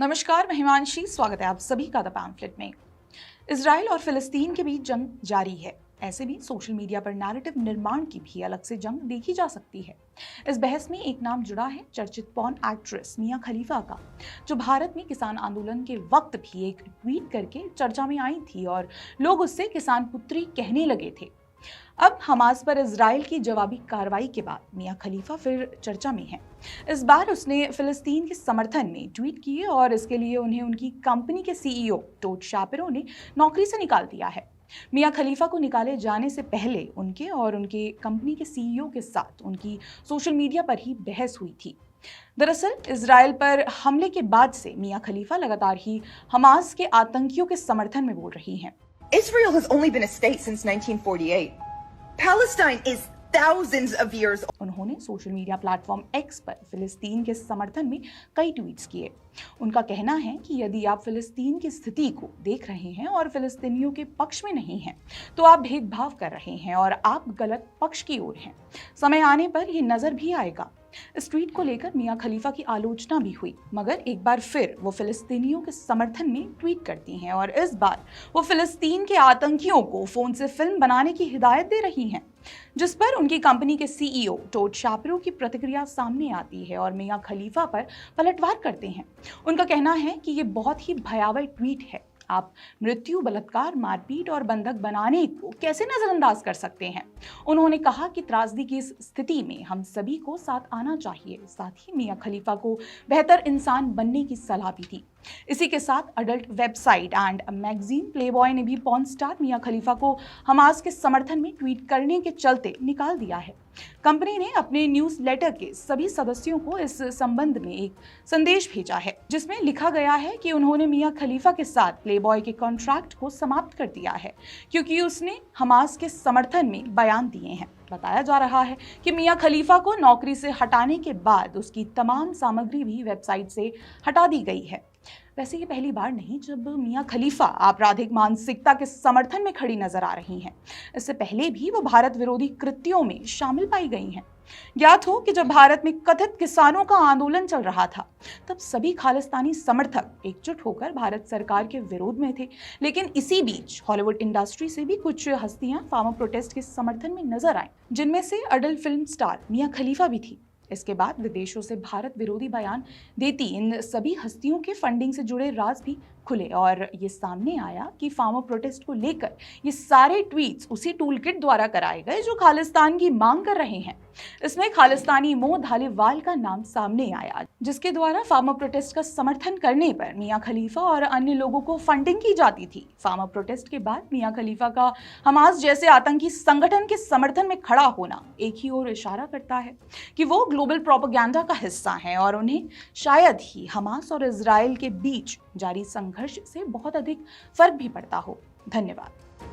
नमस्कार, मैं हिमांशी। स्वागत है आप सभी का द पैम्फलेट में। इजराइल और फिलिस्तीन के बीच जंग जारी है। ऐसे में सोशल मीडिया पर नैरेटिव निर्माण की भी अलग से जंग देखी जा सकती है। इस बहस में एक नाम जुड़ा है चर्चित पॉर्न एक्ट्रेस मिया खलीफा का, जो भारत में किसान आंदोलन के वक्त भी एक ट्वीट करके चर्चा में आई थी और लोग उससे किसान पुत्री कहने लगे थे। अब हमास पर इजराइल की जवाबी कार्रवाई के बाद मिया खलीफा फिर चर्चा में है। इस बार उसने फिलिस्तीन के समर्थन में ट्वीट किए और इसके लिए उन्हें उनकी कंपनी के सीईओ टोड शापिरो ने नौकरी से निकाल दिया है। मिया खलीफा को निकाले जाने से पहले उनके और उनके कंपनी के सीईओ के साथ उनकी सोशल मीडिया पर ही बहस हुई थी। दरअसल इजराइल पर हमले के बाद से मिया खलीफा लगातार ही हमास के आतंकियों के समर्थन में बोल रही हैं। Israel has only been a state since 1948. Palestine is thousands of years old. उन्होंने सोशल मीडिया प्लेटफॉर्म एक्स पर फिलिस्तीन के समर्थन में कई ट्वीट्स किए। उनका कहना है कि यदि आप फिलिस्तीन की स्थिति को देख रहे हैं और फिलिस्तीनियों के पक्ष में नहीं हैं, तो आप भेदभाव कर रहे हैं और आप गलत पक्ष की ओर हैं। समय आने पर ये नजर भी आएगा। इस ट्वीट को लेकर मिया खलीफा की आलोचना भी हुई, मगर एक बार फिर वो फिलिस्तीनियों के समर्थन में ट्वीट करती हैं और इस बार वो फिलिस्तीन के आतंकियों को फोन से फिल्म बनाने की हिदायत दे रही हैं, जिस पर उनकी कंपनी के सीईओ टोड शापिरो की प्रतिक्रिया सामने आती है और मिया खलीफा पर पलटवार करते हैं। उनका कहना है कि ये बहुत ही भयावह ट्वीट है। आप मृत्यु, बलात्कार, मारपीट और बंधक बनाने को कैसे नजरअंदाज कर सकते हैं। उन्होंने कहा कि त्रासदी की इस स्थिति में हम सभी को साथ आना चाहिए। साथ ही मिया खलीफा को बेहतर इंसान बनने की सलाह भी दी। इसी के साथ adult website and magazine Playboy ने भी पॉर्न स्टार मिया खलीफा को हमास के समर्थन में ट्वीट करने के चलते निकाल दिया है। कंपनी ने अपने न्यूज लेटर के सभी सदस्यों को इस संबंध में एक संदेश भेजा है, जिसमें लिखा गया है कि उन्होंने मिया खलीफा के साथ प्लेबॉय के कॉन्ट्रैक्ट को समाप्त कर दिया है, क्योंकि उसने हमास के समर्थन में बयान दिए हैं। बताया जा रहा है कि मिया खलीफा को नौकरी से हटाने के बाद उसकी तमाम सामग्री भी वेबसाइट से हटा दी गई है। वैसे ये पहली बार नहीं जब मिया खलीफा आपराधिक मानसिकता के समर्थन में खड़ी नजर आ रही हैं। इससे पहले भी वो भारत विरोधी कृत्यों में शामिल पाई गई हैं। ज्ञात हो कि जब भारत में कथित किसानों का आंदोलन चल रहा था, तब सभी खालिस्तानी समर्थक एकजुट होकर भारत सरकार के विरोध में थे। लेकिन इसी बीच हॉलीवुड इंडस्ट्री से भी कुछ हस्तियां फार्मर प्रोटेस्ट के समर्थन में नजर आईं, जिनमें से अडल्ट फिल्म स्टार मिया खलीफा भी थी। इसके बाद विदेशों से भारत विरोधी बयान देती इन सभी हस्तियों के फंडिंग से जुड़े राज भी खुले और ये सामने आया कि फार्मर प्रोटेस्ट को लेकर ये सारे ट्वीट्स उसी टूलकिट द्वारा कराए गए जो खालिस्तान की मांग कर रहे हैं। इसमें खालिस्तानी मोह धालीवाल का नाम सामने आया, जिसके द्वारा फार्मर प्रोटेस्ट का समर्थन करने पर मिया खलीफा और अन्य लोगों को फंडिंग की जाती थी। फार्मर प्रोटेस्ट के बाद मिया खलीफा का हमास जैसे आतंकी संगठन के समर्थन में खड़ा होना एक ही ओर इशारा करता है कि वो ग्लोबल प्रोपेगेंडा का हिस्सा हैं और उन्हें शायद ही हमास और इजराइल के बीच जारी संघर्ष से बहुत अधिक फर्क भी पड़ता हो। धन्यवाद।